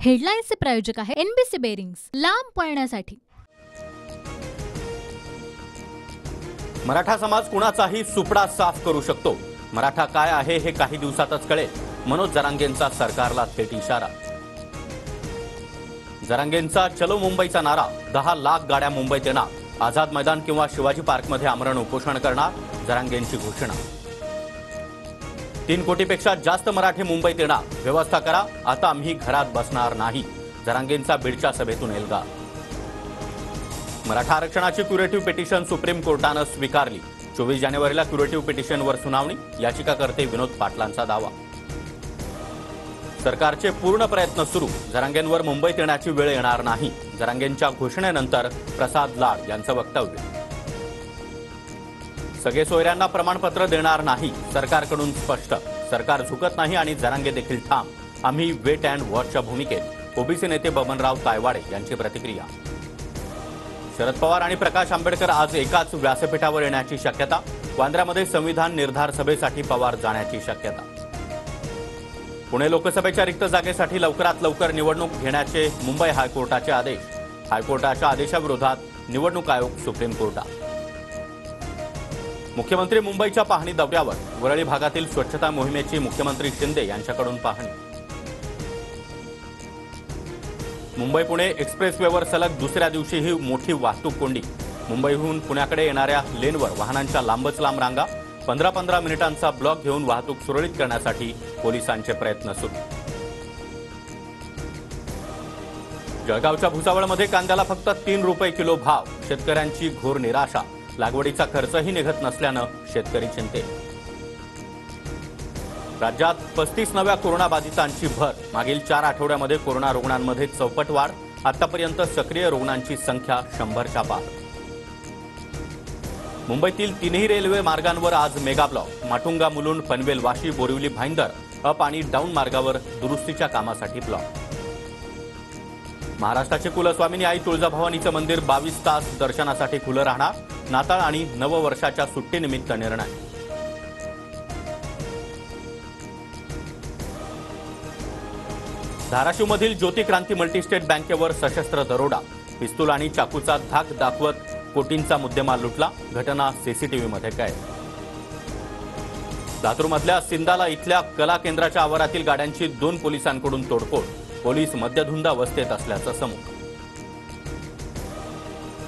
हेडलाईन्सचे प्रायोजक आहे NBC bearings, लांब पळण्यासाठी। मराठा समाज कुणाचाही सुपडा साफ करू शकतो। मराठा काय आहे हे काही दिवसातच कळेल। मनोज जरांगेंचा सरकारला थेट इशारा। जरांगेंचा चलो मुंबईचा नारा। 10 लाख गाड्या मुंबईत येणार। आझाद मैदान किंवा शिवाजी पार्कमध्ये आमरण उपोषण करणार, जरांगेंची घोषणा। 3 कोटीपेक्षा जास्त मराठी मुंबईत येणार। व्यवस्था करा, आता आम्ही घरात बसणार नाही, जरांगेंचा बीडच्या सभेतून एल्गार। मराठा आरक्षणाची क्युरेटिव्ह पिटिशन सुप्रीम कोर्टानं स्वीकारली। 24 जानेवारीला क्युरेटिव्ह पिटिशनवर सुनावणी। याचिकाकर्ते विनोद पाटलांचा दावा। सरकारचे पूर्ण प्रयत्न सुरू। जरांगेंवर मुंबईत येण्याची वेळ येणार नाही, जरांगेंच्या घोषणेनंतर प्रसाद लाड यांचं वक्तव्य। सगळे सोयऱ्यांना प्रमाणपत्र देणार नाही, सरकारकडून स्पष्ट। सरकार झुकत नाही आणि जरांगे देखील ठाम। आम्ही वेट अँड वॉचच्या भूमिकेत, ओबीसी नेते बबनराव तायवाडे यांची प्रतिक्रिया। शरद पवार आणि प्रकाश आंबेडकर आज एकाच व्यासपीठावर येण्याची शक्यता। वांद्र्यामध्ये संविधान निर्धार सभेसाठी पवार जाण्याची शक्यता। पुणे लोकसभेच्या रिक्त जागेसाठी लवकरात लवकर निवडणूक घेण्याचे मुंबई हायकोर्टाचे आदेश। हायकोर्टाच्या आदेशाविरोधात निवडणूक आयोग सुप्रीम कोर्टात। मुख्यमंत्री मुंबईच्या पाहणी दौऱ्यावर। वरळी भागातील स्वच्छता मोहिमेची मुख्यमंत्री शिंदे यांच्याकडून पाहणी। मुंबई पुणे एक्सप्रेसवेवर सलग दुसऱ्या दिवशीही मोठी वाहतूक कोंडी। मुंबईहून पुण्याकडे येणाऱ्या लेनवर वाहनांच्या लांबच लांब रांगा। 15-15 मिनिटांचा ब्लॉक घेऊन वाहतूक सुरळीत करण्यासाठी पोलिसांचे प्रयत्न सुरू। जळगावच्या भुसावळमध्ये कांद्याला फक्त 3 रुपये किलो भाव। शेतकऱ्यांची घोर निराशा। लागवडीचा खर्चही निघत नसल्यानं शेतकरी चिंतेत। राज्यात 35 नव्या कोरोनाबाधितांची भर। मागील 4 आठवड्यामध्ये कोरोना रुग्णांमध्ये 64 वाढ। आतापर्यंत सक्रिय रुग्णांची संख्या 100च्या पार। मुंबईतील 3ही रेल्वे मार्गांवर आज mega block. Matunga Mulund Panvel Vashi Borivali Bhayandar up आणि डाऊन मार्गावर दुरुस्तीच्या कामासाठी ब्लॉक। महाराष्ट्राचे कुलस्वामिनी आई तुळजाभवानीचं मंदिर 22 तास दर्शनासाठी खुलं राहणार। नाताळ आणि नववर्षाच्या सुट्टीनिमित्त निर्णय। धाराशिवमधील ज्योती क्रांती मल्टीस्टेट बँकेवर सशस्त्र दरोडा। पिस्तूल आणि चाकूचा धाक दाखवत कोटींचा मुद्देमाल लुटला। घटना सीसीटीव्हीमध्ये कैद। लातूरमधल्या सिंदाला इथल्या कला केंद्राच्या आवारातील गाड्यांची 2 पोलिसांकडून तोडफोड। पोलीस मद्यधुंद अवस्थेत असल्याचं समोर।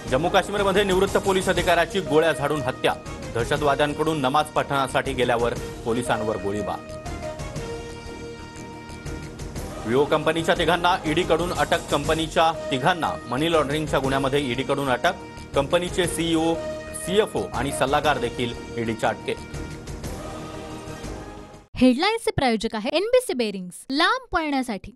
जम्मू काश्मीरमध्ये निवृत्त पोलीस अधिकाऱ्याची गोळ्या झाडून हत्या। दहशतवाद्यांकडून नमाज पठणासाठी गेल्यावर पोलिसांवर गोळीबार। विओ कंपनीच्या 3घांना ईडीकडून अटक। कंपनीच्या 3घांना मनी लॉन्ड्रिंगच्या गुन्ह्यामध्ये ईडीकडून अटक। कंपनीचे सीईओ, सीएफओ आणि सल्लागार देखील ईडीच्या अटकेत। हेडलाईन्सचे प्रायोजक आहे एनबीसी बेरिंग्स, लांब पळण्यासाठी।